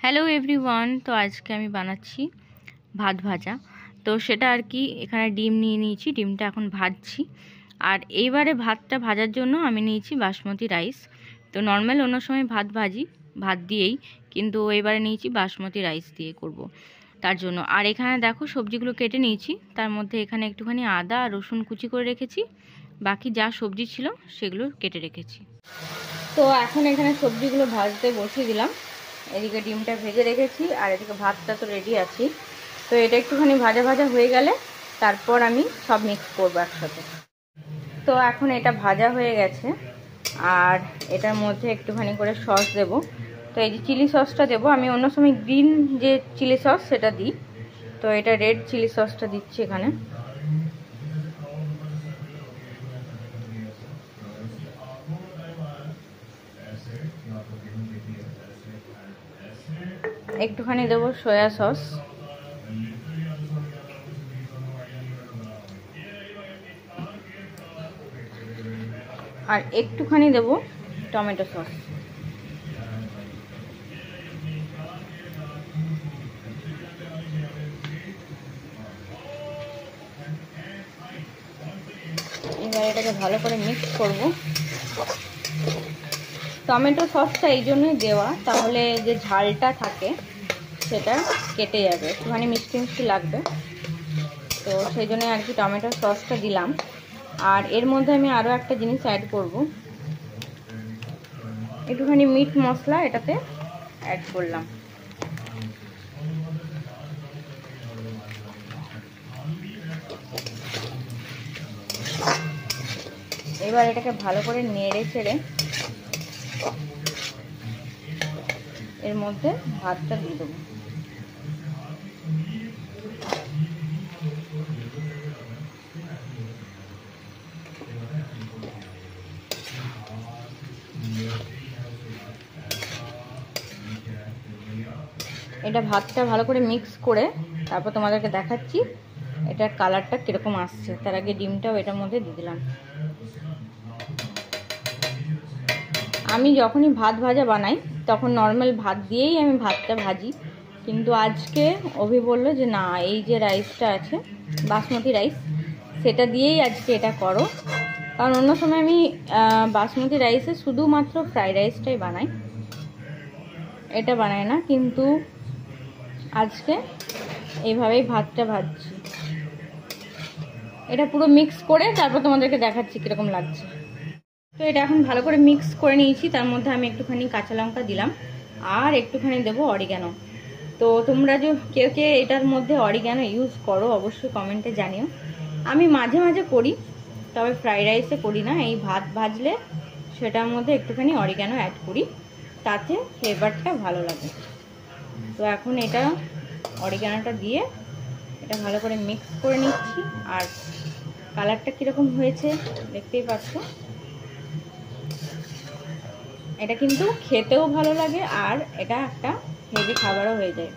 Hello everyone. তো আজকে আমি বানাচ্ছি ভাত ভাজা। তো সেটা আর কি, এখানে ডিম নিয়ে নিয়েছি, ডিমটা এখন ভাজছি। আর এইবারে ভাতটা ভাজার জন্য আমি নিয়েছি বাসমতি রাইস। তো নর্মাল অন্য সময় ভাত ভাজি ভাত দিয়েই, কিন্তু এবারে নিয়েছি বাসমতি রাইস দিয়ে করব তার জন্য। আর এখানে দেখো সবজিগুলো কেটে নিয়েছি, তার মধ্যে এখানে একটুখানি আদা আর রসুন কুচি করে রেখেছি, বাকি যা সবজি ছিল সেগুলো কেটে রেখেছি। তো এখন এখানে সবজিগুলো ভাজতে বসিয়ে দিলাম। এদিকে ডিমটা ভেজে রেখেছি আর এদিকে ভাতটা তো রেডি আছে। তো এটা একটুখানি ভাজা ভাজা হয়ে গেলে তারপর আমি সব মিক্স করবো একসাথে। তো এখন এটা ভাজা হয়ে গেছে আর এটার মধ্যে একটুখানি করে সস দেব। তো এই যে চিলি সসটা দেবো, আমি অন্য সময় গ্রিন যে চিলি সস সেটা দিই, তো এটা রেড চিলি সসটা দিচ্ছি এখানে। একটুখানি দেবো সয়া সস, আর একটুখানি দেবো টমেটো সস। এবার এটাকে ভালো করে মিক্স করব। টমেটো সসটা এই জন্যই দেওয়া, তাহলে যে ঝালটা থাকে সেটা কেটে যাবে, একটুখানি মিষ্টি মিষ্টি লাগবে। তো সেই জন্য আর কি টমেটো সসটা দিলাম। আর এর মধ্যে আমি আরও একটা জিনিস অ্যাড করব, একটুখানি মিট মশলা এটাতে অ্যাড করলাম। এবার এটাকে ভালো করে নেড়ে চেড়ে এর মধ্যে ভাতটা দিয়ে দেবো। এটা ভাতটা ভালো করে মিক্স করে তারপর তোমাদেরকে দেখাচ্ছি এটার কালারটা কীরকম আসছে। তার আগে ডিমটাও এটার মধ্যে দিয়ে দিলাম। আমি যখনই ভাত ভাজা বানাই তখন নর্মাল ভাত দিয়েই আমি ভাতটা ভাজি, কিন্তু আজকে অভি বললো যে না, এই যে রাইসটা আছে বাসমতি রাইস, সেটা দিয়েই আজকে এটা করো। কারণ অন্য সময় আমি বাসমতি রাইসে শুধুমাত্র ফ্রাইড রাইসটাই বানাই, এটা বানাই না, কিন্তু আজকে এইভাবেই ভাতটা ভাজছি। এটা পুরো মিক্স করে তারপর তোমাদেরকে দেখাচ্ছি কীরকম লাগছে। তো এটা এখন ভালো করে মিক্স করে নিয়েছি, তার মধ্যে আমি একটুখানি কাঁচা লঙ্কা দিলাম আর একটুখানি দেবো অরিগ্যানো। তো তোমরা যে কেউ কে এটার মধ্যে অরিগ্যানো ইউজ করো অবশ্যই কমেন্টে জানিও। আমি মাঝে মাঝে করি, তবে ফ্রাইড রাইসে করি না। এই ভাত ভাজলে সেটার মধ্যে একটুখানি অরিগ্যানো অ্যাড করি, তাতে ফ্লেভারটা ভালো লাগে। তো এখন এটা অরিগ্যানোটা দিয়ে এটা ভালো করে মিক্স করে নিচ্ছি। আর কালারটা কীরকম হয়েছে দেখতেই পাচ্ছ। এটা কিন্তু খেতেও ভালো লাগে আর এটা একটা হেভি খাবারও হয়ে যায়।